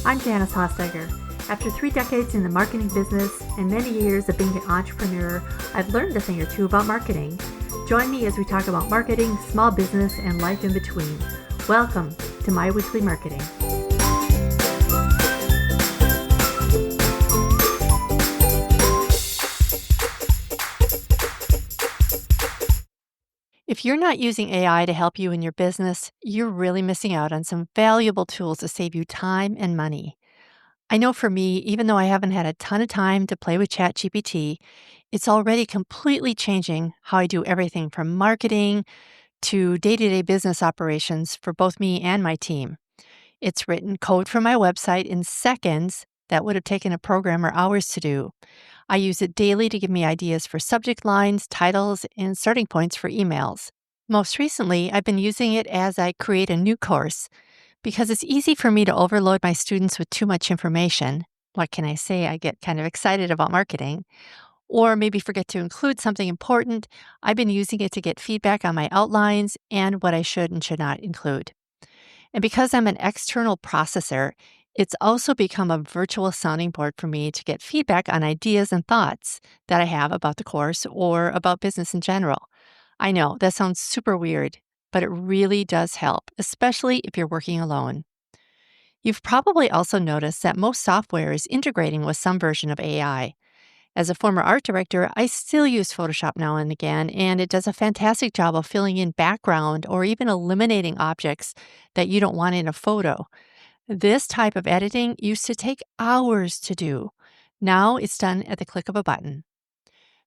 I'm Janice Hostegger. After 3 decades in the marketing business and many years of being an entrepreneur, I've learned a thing or two about marketing. Join me as we talk about marketing, small business, and life in between. Welcome to My Weekly Marketing. If you're not using AI to help you in your business, you're really missing out on some valuable tools to save you time and money. I know for me, even though I haven't had a ton of time to play with ChatGPT, it's already completely changing how I do everything from marketing to day-to-day business operations for both me and my team. It's written code for my website in seconds that would have taken a programmer hours to do. I use it daily to give me ideas for subject lines, titles, and starting points for emails. Most recently, I've been using it as I create a new course because it's easy for me to overload my students with too much information. What can I say? I get kind of excited about marketing. Or maybe forget to include something important. I've been using it to get feedback on my outlines and what I should and should not include. And because I'm an external processor, it's also become a virtual sounding board for me to get feedback on ideas and thoughts that I have about the course or about business in general. I know that sounds super weird, but it really does help, especially if you're working alone. You've probably also noticed that most software is integrating with some version of AI. As a former art director, I still use Photoshop now and again, and it does a fantastic job of filling in background or even eliminating objects that you don't want in a photo. This type of editing used to take hours to do. Now it's done at the click of a button.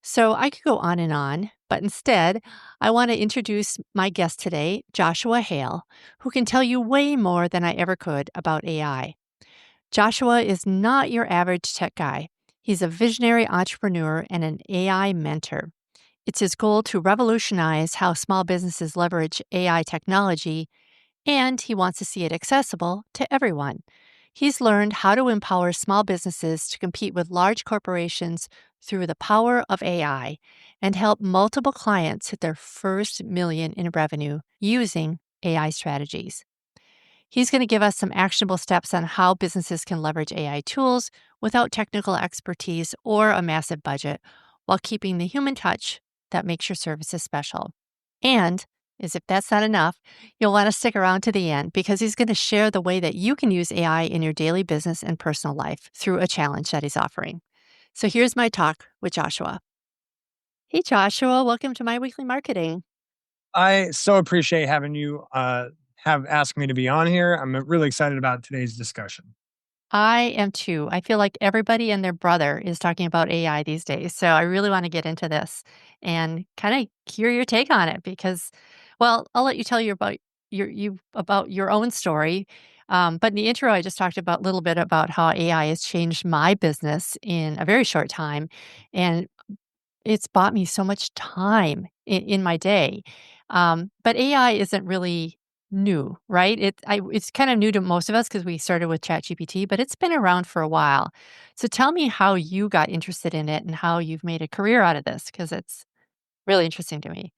So I could go on, but instead, I want to introduce my guest today, Joshua Hale, who can tell you way more than I ever could about AI. Joshua is not your average tech guy. He's a visionary entrepreneur and an AI mentor. It's his goal to revolutionize how small businesses leverage AI technology, and he wants to see it accessible to everyone. He's learned how to empower small businesses to compete with large corporations through the power of AI and help multiple clients hit their first million in revenue using AI strategies. He's going to give us some actionable steps on how businesses can leverage AI tools without technical expertise or a massive budget while keeping the human touch that makes your services special. And as if that's not enough, you'll want to stick around to the end because he's going to share the way that you can use AI in your daily business and personal life through a challenge that he's offering. So here's my talk with Joshua. Hey, Joshua, welcome to My Weekly Marketing. I so appreciate having you have asked me to be on here. I'm really excited about today's discussion. I am too. I feel like everybody and their brother is talking about AI these days. So I really want to get into this and kind of hear your take on it because, well, I'll let you tell you about your own story. But in the intro, I just talked about a little bit about how AI has changed my business in a very short time, and it's bought me so much time in my day. But AI isn't really new, right? It's kind of new to most of us because we started with ChatGPT, but it's been around for a while. So tell me how you got interested in it and how you've made a career out of this because it's really interesting to me.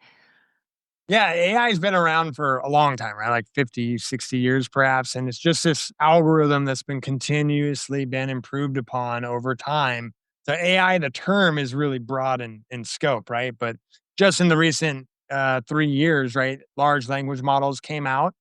Yeah, AI has been around for a long time, right? Like 50, 60 years perhaps. And it's just this algorithm that's been continuously been improved upon over time. So AI, the term is really broad in scope, right? But just in the recent 3 years, right, large language models came out.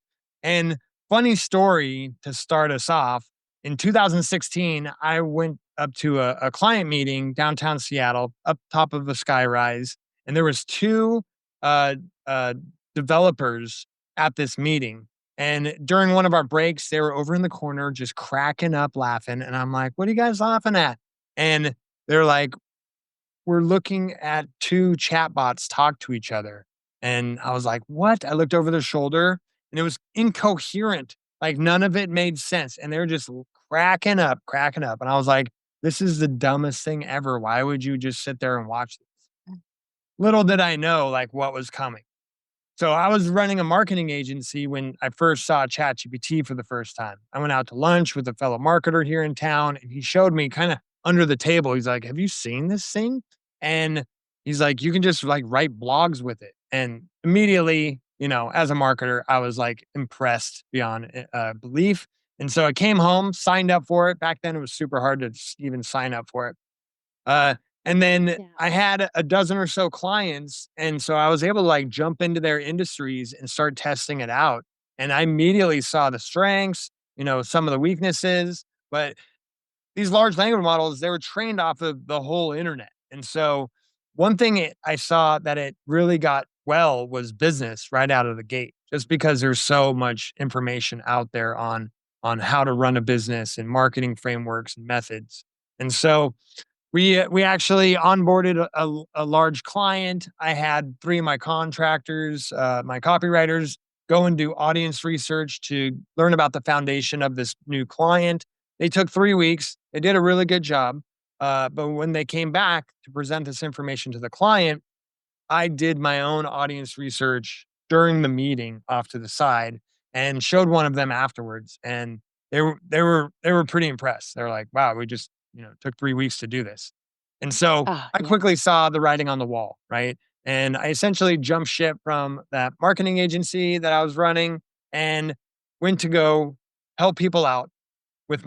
And funny story to start us off, in 2016, I went up to a client meeting downtown Seattle, up top of a skyrise, and there was two uh, uh, developers at this meeting. And during one of our breaks, they were over in the corner just cracking up laughing. And I'm like, what are you guys laughing at? And they're like, we're looking at two chatbots talk to each other. And I was like, what? I looked over their shoulder and it was incoherent. Like none of it made sense. And they were just cracking up, cracking up. And I was like, this is the dumbest thing ever. Why would you just sit there and watch this? Little did I know like what was coming. So I was running a marketing agency when I first saw ChatGPT for the first time. I went out to lunch with a fellow marketer here in town, and he showed me kind of under the table. He's like, "Have you seen this thing?" And he's like, "You can just like write blogs with it." And immediately, as a marketer, I was like impressed beyond belief. And so I came home, signed up for it. Back then, it was super hard to even sign up for it. Uh, and then Yeah. I had a dozen or so clients, and so I was able to like jump into their industries and start testing it out. And I immediately saw the strengths, some of the weaknesses, but these large language models, they were trained off of the whole internet. And so one thing I saw that it really got well was business right out of the gate, just because there's so much information out there on how to run a business and marketing frameworks and methods. And so we actually onboarded a large client. I had 3 of my contractors, my copywriters, go and do audience research to learn about the foundation of this new client. They took 3 weeks. They did a really good job, but when they came back to present this information to the client, I did my own audience research during the meeting off to the side and showed one of them afterwards, and they were pretty impressed. They're like, "Wow, we just, took 3 weeks to do this." And so Ah, I yeah. quickly saw the writing on the wall, right? And I essentially jumped ship from that marketing agency that I was running and went to go help people out with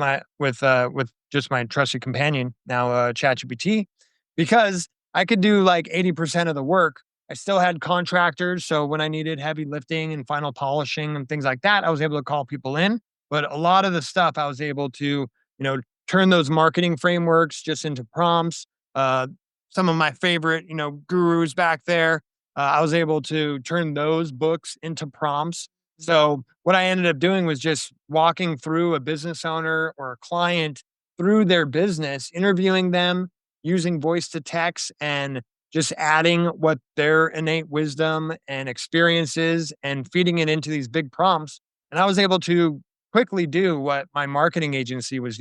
just my trusted companion, now ChatGPT, because I could do like 80% of the work. I still had contractors, so when I needed heavy lifting and final polishing and things like that, I was able to call people in. But a lot of the stuff I was able to, turn those marketing frameworks just into prompts. Uh, some of my favorite, gurus back there, I was able to turn those books into prompts. So what I ended up doing was just walking through a business owner or a client through their business, interviewing them, using voice to text, and just adding what their innate wisdom and experiences and feeding it into these big prompts. And I was able to quickly do what my marketing agency was,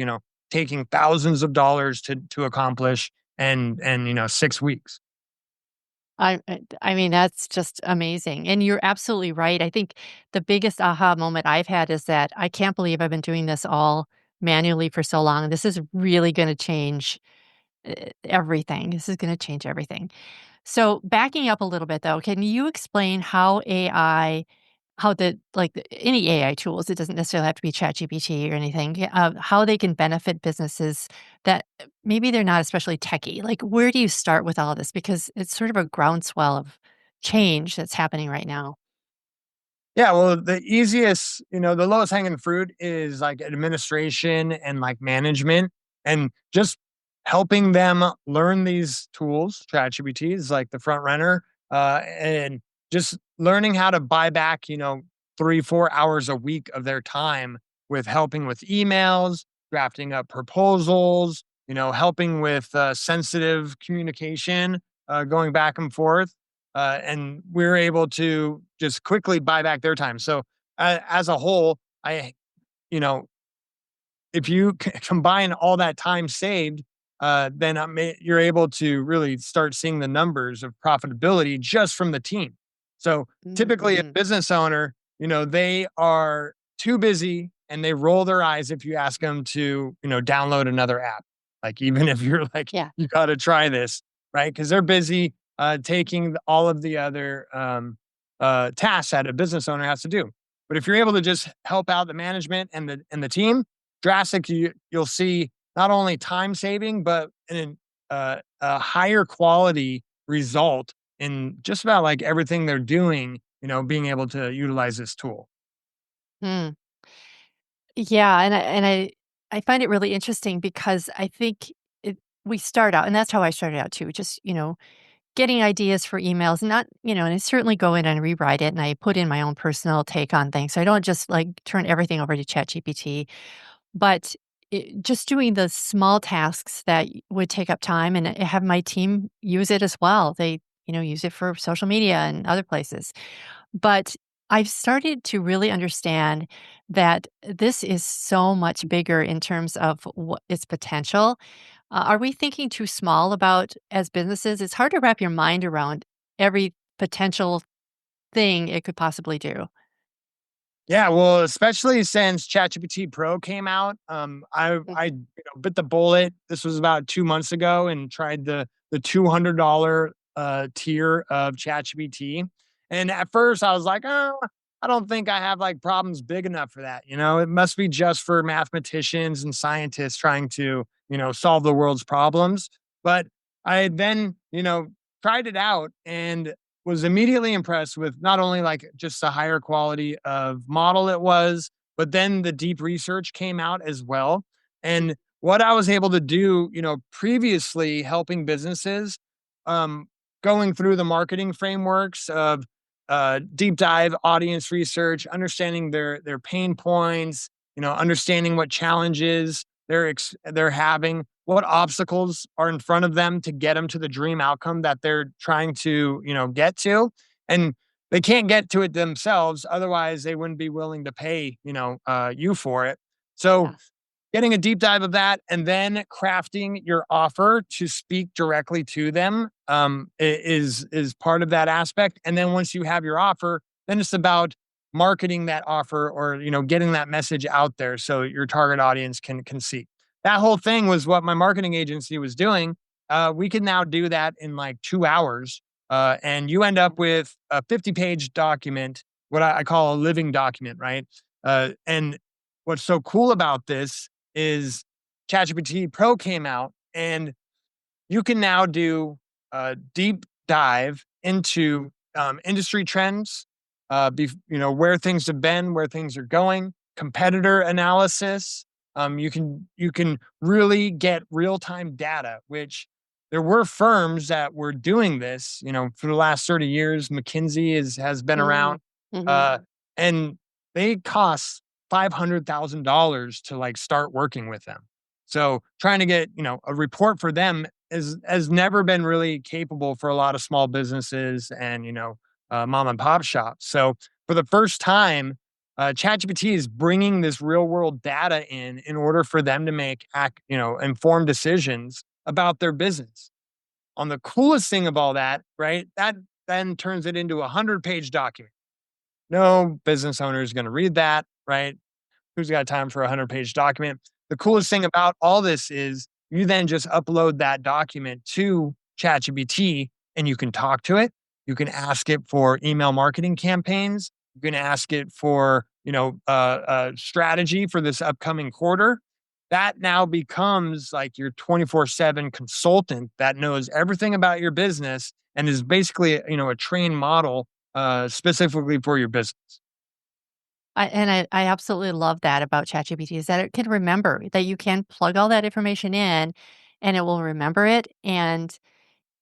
taking thousands of dollars to accomplish and 6 weeks. I mean, that's just amazing, and you're absolutely right. I think the biggest aha moment I've had is that I can't believe I've been doing this all manually for so long. This is really gonna change, everything. This is gonna change everything. So, backing up a little bit, though, can you explain how AI how the any AI tools, it doesn't necessarily have to be ChatGPT or anything, how they can benefit businesses that maybe they're not especially techy? Like, where do you start with all of this? Because it's sort of a groundswell of change that's happening right now. Yeah, well, the easiest, the lowest hanging fruit is like administration and like management and just helping them learn these tools. ChatGPT is like the front runner, and just learning how to buy back, 3, 4 hours a week of their time with helping with emails, drafting up proposals, helping with sensitive communication, going back and forth, and we're able to just quickly buy back their time. So, as a whole, you know, if you combine all that time saved, then you're able to really start seeing the numbers of profitability just from the team. So, typically, a Mhm. business owner, they are too busy and they roll their eyes if you ask them to, download another app. Like, even if you're like, Yeah. you got to try this, right? Because they're busy taking all of the other tasks that a business owner has to do. But if you're able to just help out the management and the team, you'll see not only time saving, but a higher quality result in just about like everything they're doing, being able to utilize this tool. Mm. Yeah, and I find it really interesting because I think we start out, and that's how I started out too, just, getting ideas for emails, not, and I certainly go in and rewrite it and I put in my own personal take on things. So I don't just like turn everything over to ChatGPT, but just doing the small tasks that would take up time and have my team use it as well. They, use it for social media and other places. But I've started to really understand that this is so much bigger in terms of what its potential. Are we thinking too small about as businesses? It's hard to wrap your mind around every potential thing it could possibly do. Yeah, well, especially since ChatGPT Pro came out, I Mhm. bit the bullet. This was about 2 months ago, and tried the $200 tier of ChatGPT. And at first, I was like, oh. I don't think I have like problems big enough for that. It must be just for mathematicians and scientists trying to, solve the world's problems. But I then, tried it out and was immediately impressed with not only like just the higher quality of model it was, but then the deep research came out as well. And what I was able to do, previously helping businesses, um, going through the marketing frameworks of deep dive audience research, understanding their pain points, understanding what challenges they're having, what obstacles are in front of them to get them to the dream outcome that they're trying to, get to. And they can't get to it themselves, otherwise they wouldn't be willing to pay, you for it. So Yeah. getting a deep dive of that and then crafting your offer to speak directly to them, is part of that aspect. And then once you have your offer, then it's about marketing that offer, or getting that message out there so your target audience can see. That whole thing was what my marketing agency was doing. We can now do that in like 2 hours, and you end up with a 50-page document, what I call a living document, right? And what's so cool about this is ChatGPT Pro came out, and you can now do a deep dive into industry trends, where things have been, where things are going, competitor analysis. You can really get real time data, which there were firms that were doing this, for the last 30 years. McKinsey has been Mm. around, Mhm. uh, and they cost $500,000 to like start working with them. So trying to get, a report for them has never been really capable for a lot of small businesses and, mom and pop shops. So for the first time, ChatGPT is bringing this real world data in order for them to make informed decisions about their business. On the coolest thing of all that, right? That then turns it into a 100-page document. No business owner is going to read that, right? Who's got time for a 100-page document? The coolest thing about all this is you then just upload that document to ChatGPT and you can talk to it. You can ask it for email marketing campaigns. You can ask it for, strategy for this upcoming quarter. That now becomes like your 24/7 consultant that knows everything about your business and is basically, a trained model, specifically for your business. I absolutely love that about ChatGPT is that it can remember, that you can plug all that information in and it will remember it. And,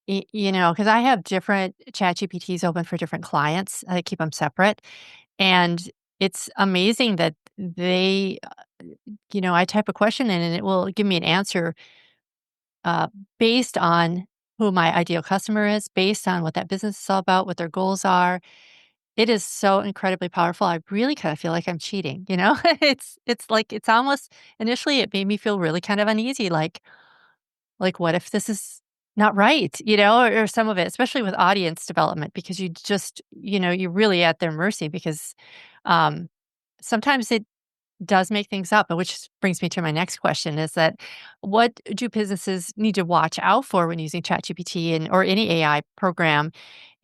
because I have different ChatGPTs open for different clients, I keep them separate. And it's amazing that I type a question in and it will give me an answer uh, based on who my ideal customer is, based on what that business is all about, what their goals are. It is so incredibly powerful. I really kind of feel like I'm cheating, you know? It's like it's almost initially it made me feel really kind of uneasy, like what if this is not right, or some of it, especially with audience development, because you just, you're really at their mercy because um sometimes it does make things up, which brings me to my next question is that what do businesses need to watch out for when using ChatGPT and or any AI program?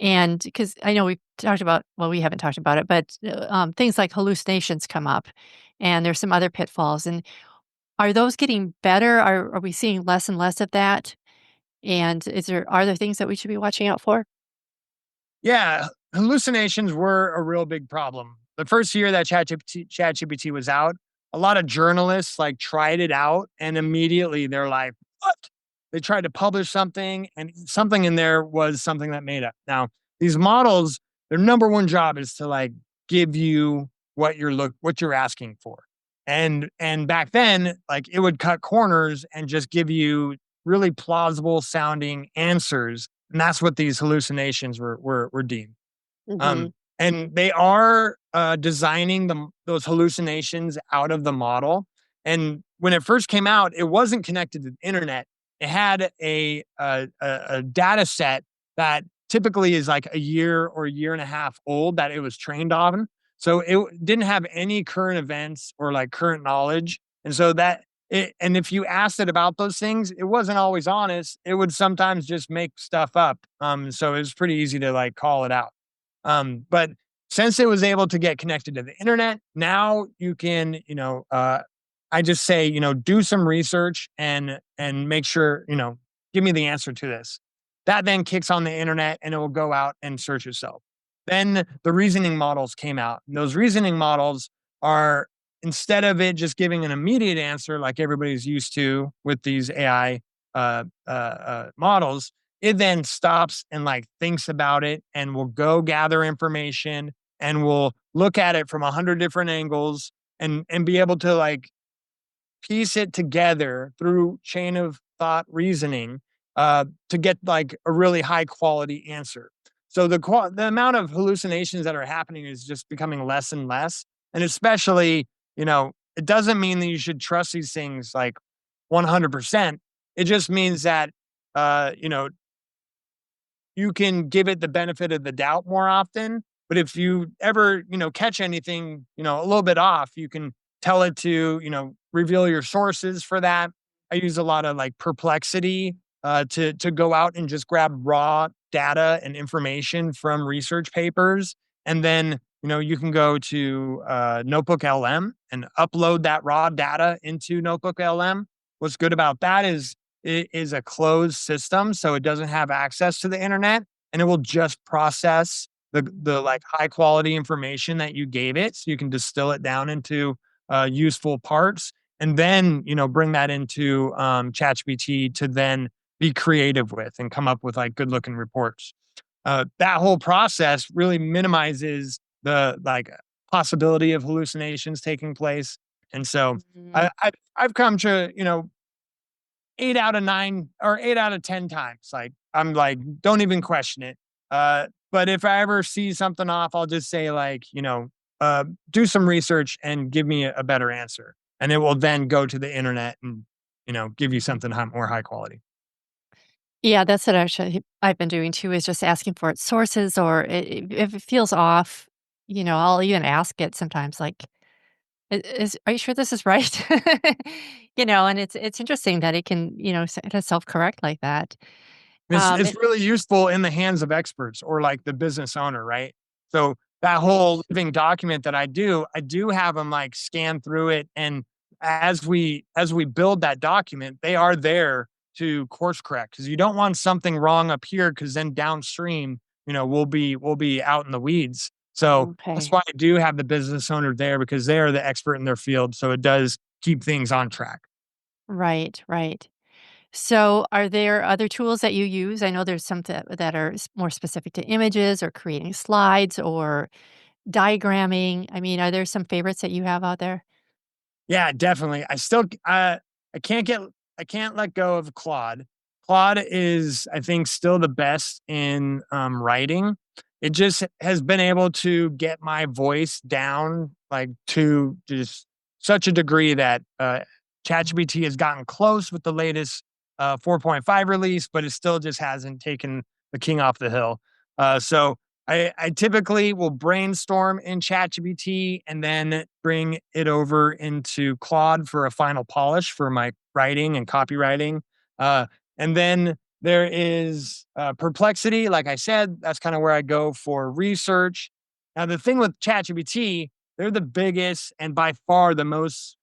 And because I know we've talked about, well, we haven't talked about it, but things like hallucinations come up and there's some other pitfalls. And are those getting better? Are we seeing less and less of that? And are there things that we should be watching out for? Yeah, hallucinations were a real big problem. The first year that ChatGPT was out, a lot of journalists like tried it out and immediately they're like, "What?" They tried to publish something and something in there was something that made up. Now, these models, their number one job is to like give you what you're asking for. And back then, like it would cut corners and just give you really plausible sounding answers, and that's what these hallucinations were deemed. Hmm. Um, and they are designing those hallucinations out of the model. And when it first came out, it wasn't connected to the internet. It had a data set that typically is like a year or a year and a half old that it was trained on. So it didn't have any current events or like current knowledge. And so and if you asked it about those things, it wasn't always honest. It would sometimes just make stuff up. So it was pretty easy to like call it out. But since it was able to get connected to the internet, now you can, I just say, do some research and make sure, give me the answer to this. That then kicks on the internet and it will go out and search itself. Then the reasoning models came out. And those reasoning models are, instead of it just giving an immediate answer like everybody's used to with these AI models, it then stops and like thinks about it and will go gather information and will look at it from 100 different angles and be able to like piece it together through chain of thought reasoning to get like a really high quality answer. So the amount of hallucinations that are happening is just becoming less and less, and especially, it doesn't mean that you should trust these things like 100%. It just means that uh, you know you can give it the benefit of the doubt more often. But if you ever, catch anything, a little bit off, you can tell it to, reveal your sources for that. I use a lot of like Perplexity to go out and just grab raw data and information from research papers, and then you can go to Notebook LM and upload that raw data into Notebook LM. What's good about that is it is a closed system, so it doesn't have access to the internet, and it will just process the like high quality information that you gave it, so you can distill it down into useful parts, and then bring that into ChatGPT to then be creative with and come up with like good looking reports. That whole process really minimizes the like possibility of hallucinations taking place, and so Mhm. I've come to 8 out of 9 or 8 out of 10 times. Like I'm like, don't even question it. But if I ever see something off, I'll just say like, do some research and give me a better answer. And it will then go to the internet and, give you something more high quality. Yeah, that's what actually I've been doing too, is just asking for its sources or if it feels off, I'll even ask it sometimes like, Is are you sure this is right?" And it's interesting that it can, kinda self-correct like that. It's It really useful in the hands of experts or like the business owner, right? So that whole living document that I do have them like scan through it, and as we build that document, they are there to course correct because you don't want something wrong up here because then downstream, we'll be out in the weeds. So that's Okay. why I do have the business owner there because they are the expert in their field. So it does keep things on track. Right, right. So, are there other tools that you use? I know there's some that are more specific to images or creating slides or diagramming. I mean, are there some favorites that you have out there? Yeah, definitely. I can't get I can't let go of Claude. Claude is, I think, still the best in writing. It just has been able to get my voice down like to just such a degree that ChatGPT has gotten close with the latest 4.5 release, but it still just hasn't taken the king off the hill. So I typically will brainstorm in ChatGPT and then bring it over into Claude for a final polish for my writing and copywriting. Uh, and then there is Perplexity. Like I said, that's kind of where I go for research. Now, the thing with ChatGPT, they're the biggest and by far the most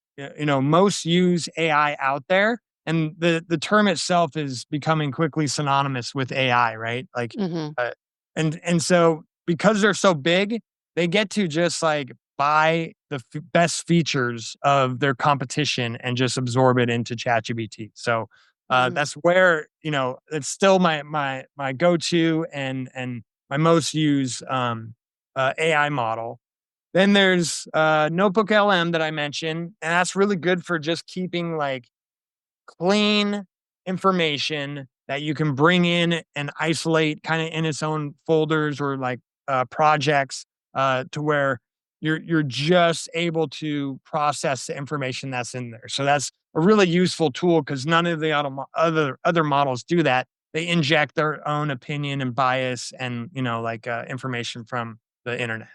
used AI out there. And the term itself is becoming quickly synonymous with AI, right? Like, Mhm. uh, and so because they're so big, they get to just like buy the best features of their competition and just absorb it into ChatGPT. So Mhm. that's where it's still my go to and my most used AI model. Then there's Notebook LM that I mentioned, and that's really good for just keeping like clean information that you can bring in and isolate kind of in its own folders or like projects to where you're just able to process the information that's in there. So that's a really useful tool because none of the other models do that. They inject their own opinion and bias and like information from the internet.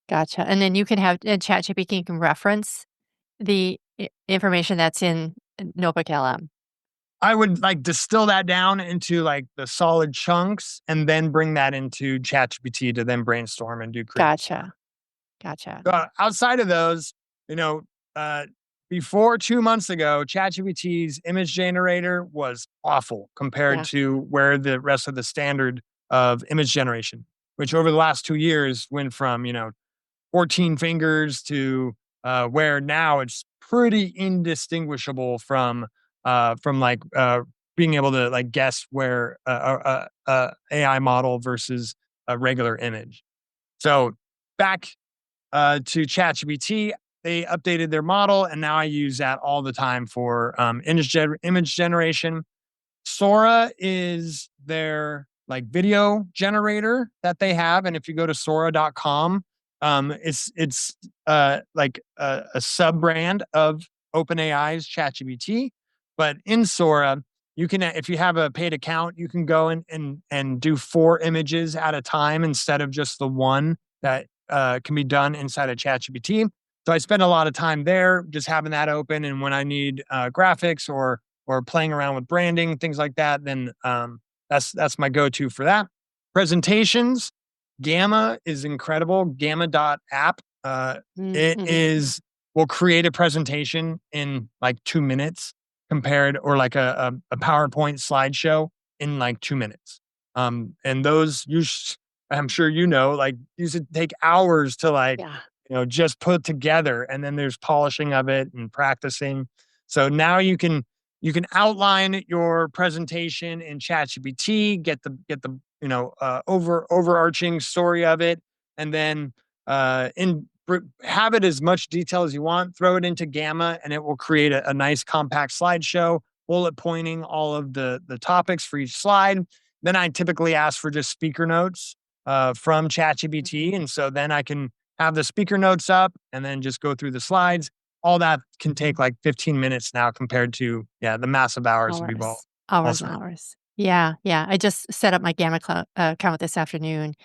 Gotcha. And then you can have ChatGPT can reference the information that's in Notebook LM. I would like distill that down into like the solid chunks and then bring that into ChatGPT to then brainstorm and do creative. Gotcha. Gotcha. Outside of those, you know, uh, before 2 months ago, ChatGPT's image generator was awful compared Yeah. to where the rest of the standard of image generation, which over the last 2 years went from, 14 fingers to where now it's pretty indistinguishable from like being able to like guess where AI model versus a regular image. So back to ChatGPT. They updated their model, and now I use that all the time for image generation. Sora is their like video generator that they have, and if you go to Sora.com, it's like a sub brand of OpenAI's ChatGPT. But in Sora, you can if you have a paid account, you can go and do 4 images at a time instead of just the one that can be done inside of ChatGPT. So I spend a lot of time there just having that open, and when I need graphics or playing around with branding, things like that, then that's my go-to for that. Presentations, Gamma is incredible. Gamma.app. It Mhm. is will create a presentation in like 2 minutes compared or like a PowerPoint slideshow in like 2 minutes. And those I'm sure like used to take hours to like Yeah. just put together, and then there's polishing of it and practicing. So now you can outline your presentation in ChatGPT, get the overarching story of it, and then have it as much detail as you want. Throw it into Gamma, and it will create a nice compact slideshow, bullet pointing all of the topics for each slide. Then I typically ask for just speaker notes from ChatGPT, and so then I can have the speaker notes up and then just go through the slides. All that can take like 15 minutes now compared to, the massive hours we've all, Hours. all Hours and spent. hours. Yeah, yeah. I just set up my Gamma account this afternoon,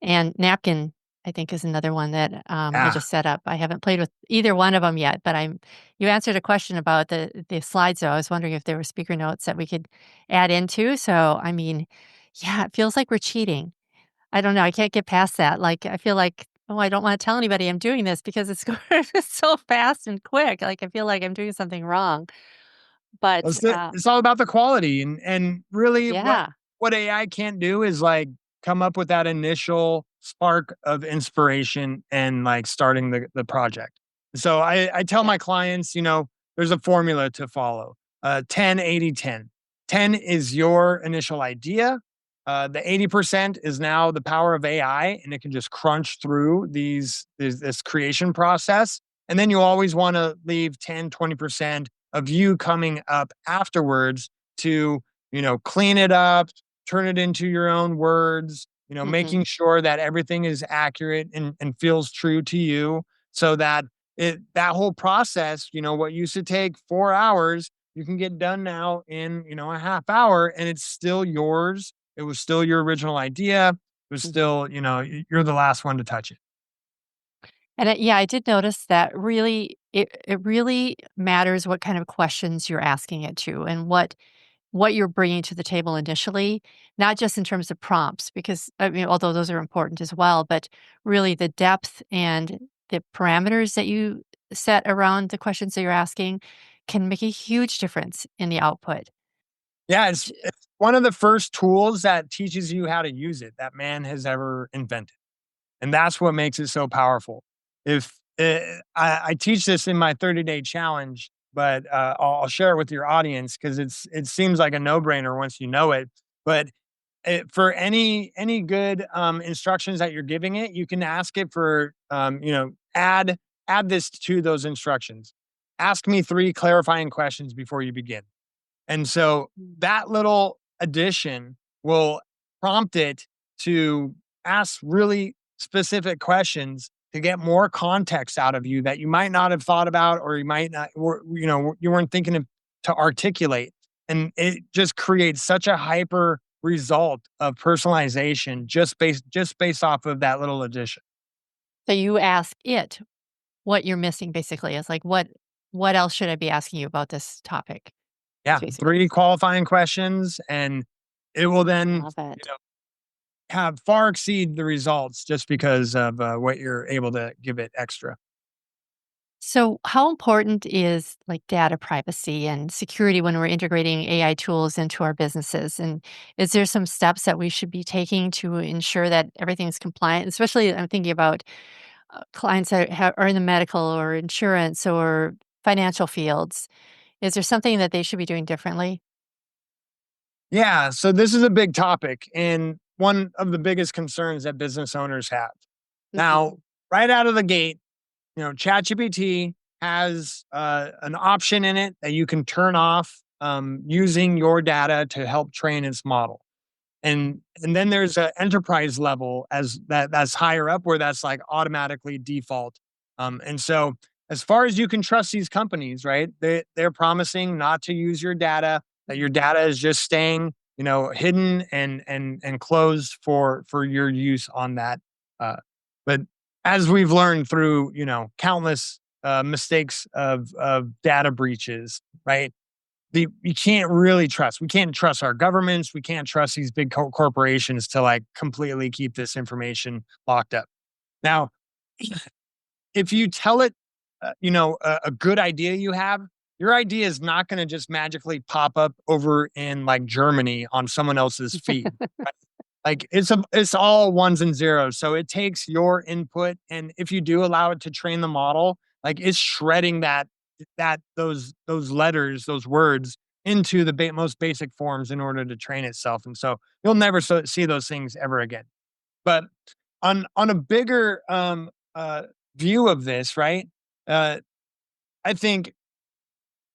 and Napkin, I think, is another one that, I Yeah. just set up. I haven't played with either one of them yet, but you answered a question about the slides, though. I was wondering if there were speaker notes that we could add into, so, I mean, yeah, it feels like we're cheating. I don't know, I can't get past that, like, I feel like, "Oh, I don't wanna tell anybody I'm doing this because it's going it's so fast and quick." Like, I feel like I'm doing something wrong, but, It's all about the quality, and really yeah, what AI can't do is like come up with that initial spark of inspiration and like starting the project. So I tell yeah, my clients, there's a formula to follow. 10, 80, 10. 10 is your initial idea. The 80% is now the power of AI, and it can just crunch through this creation process. And then you always want to leave 10, 20% of you coming up afterwards to, clean it up, turn it into your own words, mhm. making sure that everything is accurate and feels true to you so that that whole process, what used to take 4 hours, you can get done now in, a half hour, and it's still yours. It was still your original idea. It was Mhm. still, you're the last one to touch it. And yeah, I did notice that really it really matters what kind of questions you're asking it to and what you're bringing to the table initially, not just in terms of prompts, because I mean, although those are important as well, but really the depth and the parameters that you set around the questions that you're asking can make a huge difference in the output. Yeah, it's one of the first tools that teaches you how to use it that man has ever invented. And that's what makes it so powerful. If I teach this in my 30-day challenge, but I'll share it with your audience because it seems like a no brainer once you know it. But for any good instructions that you're giving it, you can ask it for add this to those instructions. Ask me 3 clarifying questions before you begin. And so Mm. that little addition will prompt it to ask really specific questions to get more context out of you that you might not have thought about or you might not or you weren't thinking of to articulate. And it just creates such a hyper result of personalization just based off of that little addition. So you ask it what you're missing basically. It's like what else should I be asking you about this topic? Yeah, basically. 3 qualifying questions, and it will then, Love you it. know, have far exceed the results just because of, what you're able to give it extra. So, how important is like data privacy and security when we're integrating AI tools into our businesses? And is there some steps that we should be taking to ensure that everything's compliant? Especially, I'm thinking about clients that are in the medical or insurance or financial fields. Is there something that they should be doing differently? Yeah, so this is a big topic and one of the biggest concerns that business owners have. Hmm. Now, right out of the gate, ChatGPT has an option in it that you can turn off using your data to help train its model. And then there's an enterprise level as that's higher up where that's like automatically default. And so as far as you can trust these companies, right? They're promising not to use your data, that your data is just staying, hidden and closed for your use on that. Uh, but as we've learned through, countless mistakes of data breaches, right? We can't really trust. We can't trust our governments. We can't trust these big corporations to like completely keep this information locked up. Now, if you tell it, a good idea you have, your idea is not going to just magically pop up over in like Germany on someone else's feed. Like it's all ones and zeros. So it takes your input, and if you do allow it to train the model, like it's shredding those letters, those words into the most basic forms in order to train itself. And so you'll never see those things ever again. But on a bigger view of this, right? Uh, I think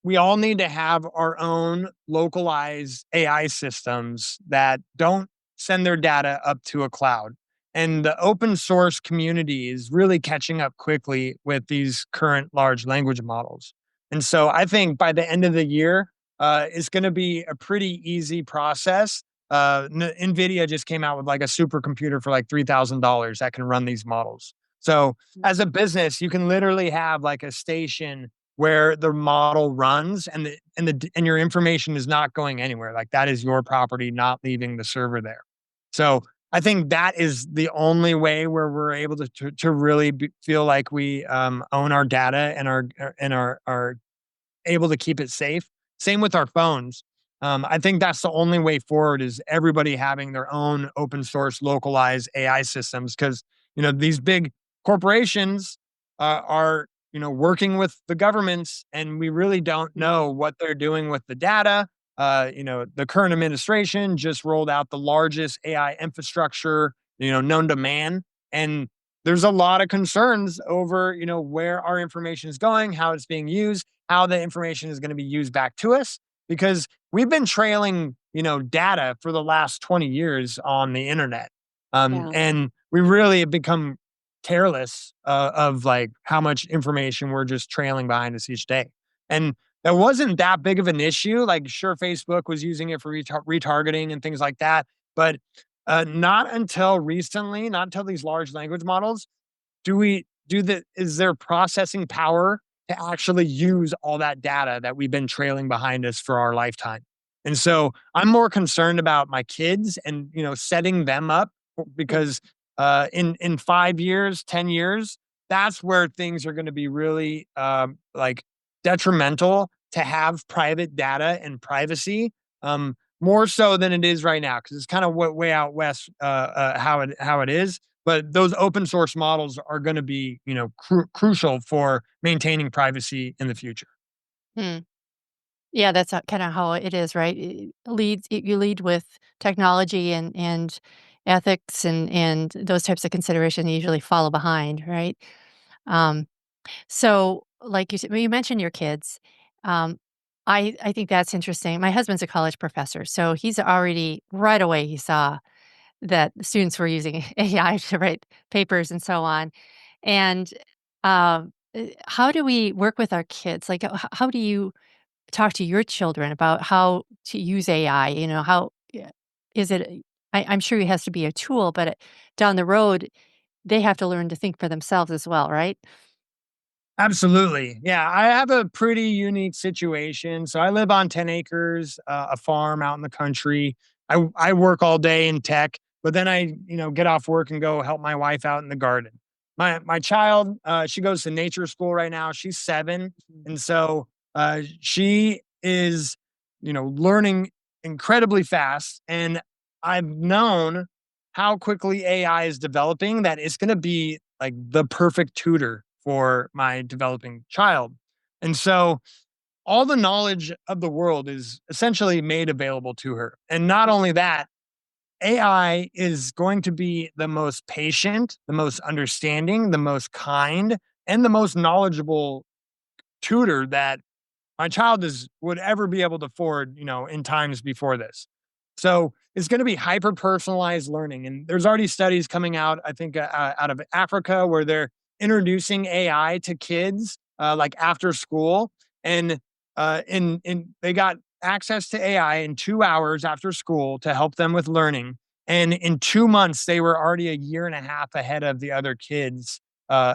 we all need to have our own localized AI systems that don't send their data up to a cloud. And the open source community is really catching up quickly with these current large language models. And so I think by the end of the year, it's going to be a pretty easy process. NVIDIA just came out with like a supercomputer for like $3,000 that can run these models. So as a business, you can literally have like a station where the model runs and your information is not going anywhere. Like that is your property, not leaving the server there. So I think that is the only way where we're able to really feel like we own our data and are able to keep it safe. Same with our phones. I think that's the only way forward is everybody having their own open source localized AI systems because these big corporations are working with the governments, and we really don't know what they're doing with the data. The current administration just rolled out the largest AI infrastructure known to man, and there's a lot of concerns over where our information is going, how it's being used, how the information is going to be used back to us because we've been trailing, data for the last 20 years on the internet. Yeah. And we really have become careless of like how much information we're just trailing behind us each day. And that wasn't that big of an issue. Like, sure, Facebook was using it for retargeting and things like that. But not until recently, not until these large language models is there processing power to actually use all that data that we've been trailing behind us for our lifetime. And so I'm more concerned about my kids and setting them up because in 5 years, 10 years, that's where things are going to be really like detrimental to have private data and privacy. More so than it is right now, because it's kind of way out west how it is. But those open source models are going to be, crucial for maintaining privacy in the future. Hmm. Yeah, that's kind of how it is, right? You lead with technology and ethics and those types of consideration usually follow behind, right? Um, so, like you said, well, you mentioned your kids. Um, I think that's interesting. My husband's a college professor, so he's already right away he saw that students were using AI to write papers and so on. And how do we work with our kids? Like, how do you talk to your children about how to use AI? How is it? I'm sure it has to be a tool, but down the road, they have to learn to think for themselves as well, right? Absolutely. Yeah, I have a pretty unique situation. So I live on 10 acres, a farm out in the country. I work all day in tech, but then I, get off work and go help my wife out in the garden. My child, she goes to nature school right now. She's 7, and so she is, learning incredibly fast. And I've known how quickly AI is developing that it's going to be like the perfect tutor for my developing child. And so all the knowledge of the world is essentially made available to her. And not only that, AI is going to be the most patient, the most understanding, the most kind, and the most knowledgeable tutor that my child is would ever be able to afford, in times before this. So it's going to be hyper personalized learning, and there's already studies coming out. I think out of Africa where they're introducing AI to kids like after school, and in they got access to AI in 2 hours after school to help them with learning. And in 2 months, they were already a year and a half ahead of the other kids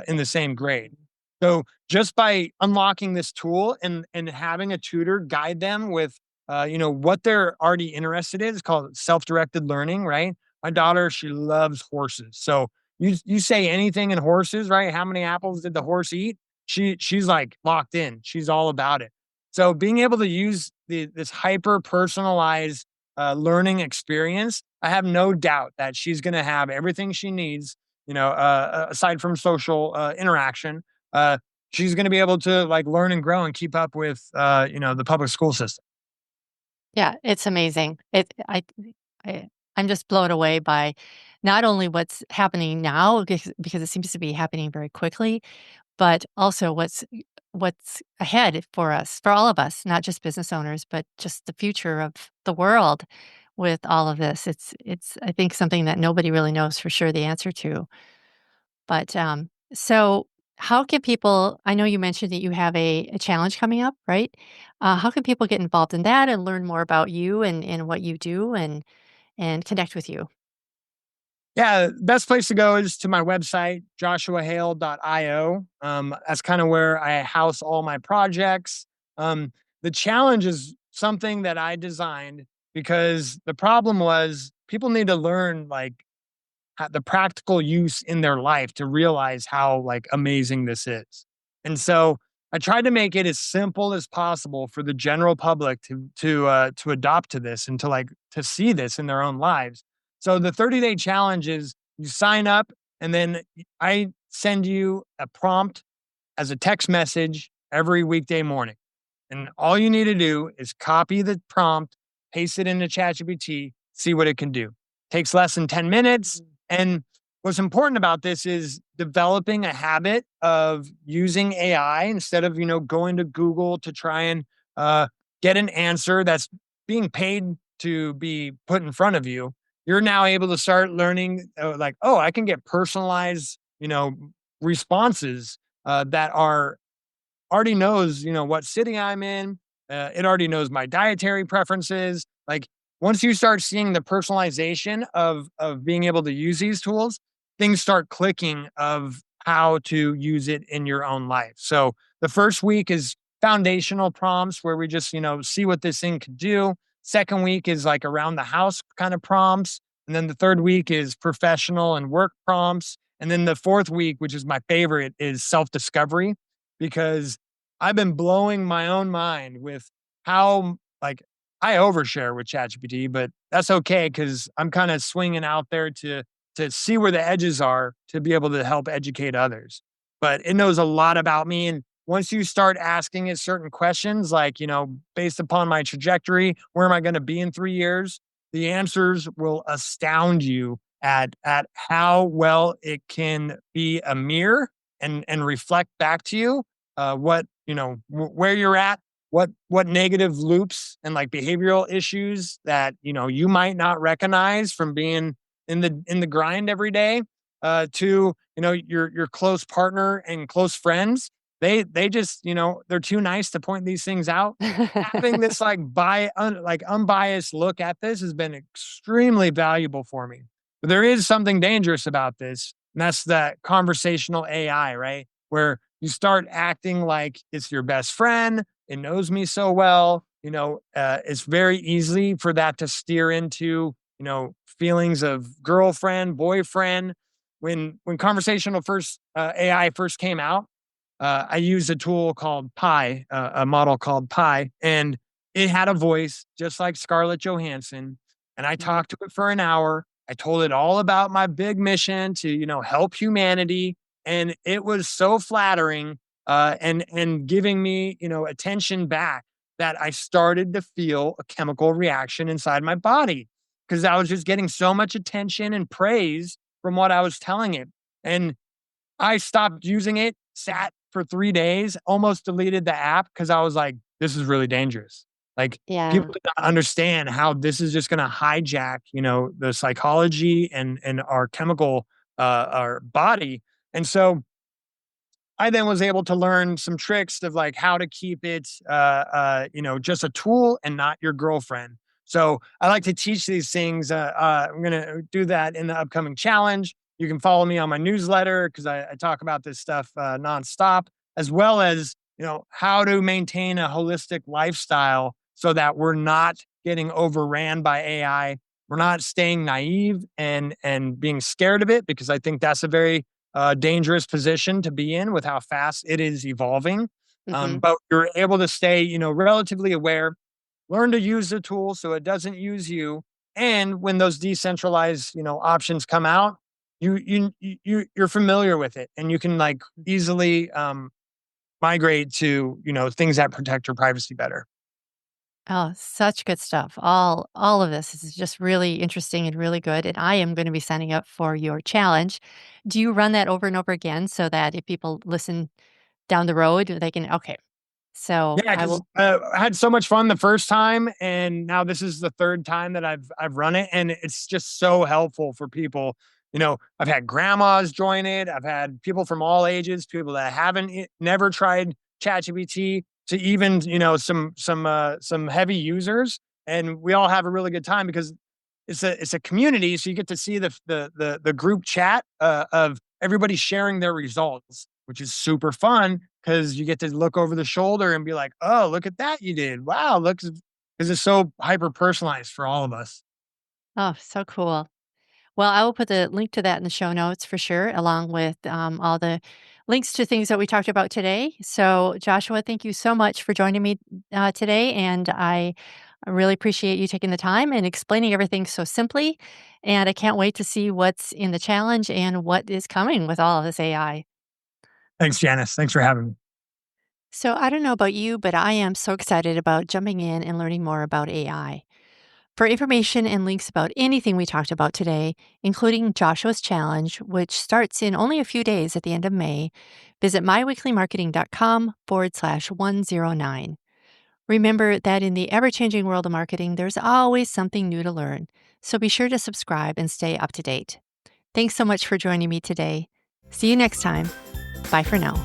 in the same grade. So just by unlocking this tool and having a tutor guide them with what they're already interested in, it's called self-directed learning, right? My daughter, she loves horses. So you say anything in horses, right? How many apples did the horse eat? She's like locked in. She's all about it. So being able to use this hyper personalized learning experience, I have no doubt that she's going to have everything she needs, aside from social interaction. uh, she's going to be able to like learn and grow and keep up with the public school system. Yeah, it's amazing. I I'm just blown away by not only what's happening now because it seems to be happening very quickly, but also what's ahead for us, for all of us, not just business owners, but just the future of the world with all of this. It's I think something that nobody really knows for sure the answer to. But so how can people I know you mentioned that you have a challenge coming up, right? How can people get involved in that and learn more about you and what you do and connect with you? Yeah, best place to go is to my website, joshuahale.io. That's kind of where I house all my projects. The challenge is something that I designed because the problem was people need to learn like the practical use in their life to realize how like amazing this is. And so I tried to make it as simple as possible for the general public to adopt to this and to like to see this in their own lives. So the 30-day challenge is you sign up and then I send you a prompt as a text message every weekday morning. And all you need to do is copy the prompt, paste it into ChatGPT, see what it can do. Takes less than 10 minutes. And what's important about this is developing a habit of using AI instead of, going to Google to try and uh, get an answer that's being paid to be put in front of you. You're now able to start learning, like, oh, I can get personalized, responses that are already knows, what city I'm in. It already knows my dietary preferences. Like once you start seeing the personalization of being able to use these tools, things start clicking of how to use it in your own life. So the first week is foundational prompts where we just, see what this thing could do. Second week is like around the house kind of prompts. And then the third week is professional and work prompts. And then the fourth week, which is my favorite, is self discovery because I've been blowing my own mind with how like I overshare with ChatGPT, but that's okay because I'm kind of swinging out there to see where the edges are to be able to help educate others. But it knows a lot about me, and once you start asking it certain questions, like based upon my trajectory, where am I going to be in 3 years? The answers will astound you at how well it can be a mirror and reflect back to you what where you're at, what negative loops and like behavioral issues that you might not recognize from being in the grind every day, to your close partner and close friends. They just they're too nice to point these things out. Having this like unbiased look at this has been extremely valuable for me. But there is something dangerous about this, and that's that conversational AI, right? Where you start acting like it's your best friend. It knows me so well. It's very easy for that to steer into, feelings of girlfriend, boyfriend. When conversational first AI first came out, I used a tool called Pi, a model called Pi, and it had a voice just like Scarlett Johansson. And I Mhm. talked to it for an hour. I told it all about my big mission to, help humanity, and it was so flattering and giving me, attention back that I started to feel a chemical reaction inside my body because I was just getting so much attention and praise from what I was telling it. And I stopped using it, sat for 3 days, almost deleted the app because I was like, "This is really dangerous." Like, people Yeah. do not understand how this is just gonna hijack, the psychology and our chemical, our body, and so I then was able to learn some tricks of like how to keep it, just a tool and not your girlfriend. So I like to teach these things. I'm going to do that in the upcoming challenge. You can follow me on my newsletter because I talk about this stuff nonstop, as well as how to maintain a holistic lifestyle so that we're not getting overran by AI. We're not staying naive and being scared of it because I think that's a very dangerous position to be in with how fast it is evolving. Mhm. But you're able to stay, relatively aware, learn to use the tool so it doesn't use you. And when those decentralized, options come out, you're familiar with it, and you can like easily migrate to things that protect your privacy better. Oh, such good stuff. All of this is just really interesting and really good, and I am gonna be signing up for your challenge. Do you run that over and over again so that if people listen down the road, they can, "Okay, so Yeah, I because will." I had so much fun the first time, and now this is the third time that I've run it, and it's just so helpful for people. I've had grandmas join it. I've had people from all ages, people that haven't never tried ChatGPT, to even some heavy users, and we all have a really good time because it's a community, so you get to see the group chat of everybody sharing their results, which is super fun because you get to look over the shoulder and be like, "Oh, look at that you did! Wow, look!" Because it's so hyper personalized for all of us. Oh, so cool. Well, I will put the link to that in the show notes for sure, along with all the links to things that we talked about today. So, Joshua, thank you so much for joining me today. And I really appreciate you taking the time and explaining everything so simply. And I can't wait to see what's in the challenge and what is coming with all of this AI. Thanks, Janice. Thanks for having me. So, I don't know about you, but I am so excited about jumping in and learning more about AI. For information and links about anything we talked about today, including Joshua's challenge, which starts in only a few days at the end of May, visit myweeklymarketing.com/109. Remember that in the ever changing world of marketing, there's always something new to learn. So be sure to subscribe and stay up to date. Thanks so much for joining me today. See you next time. Bye for now.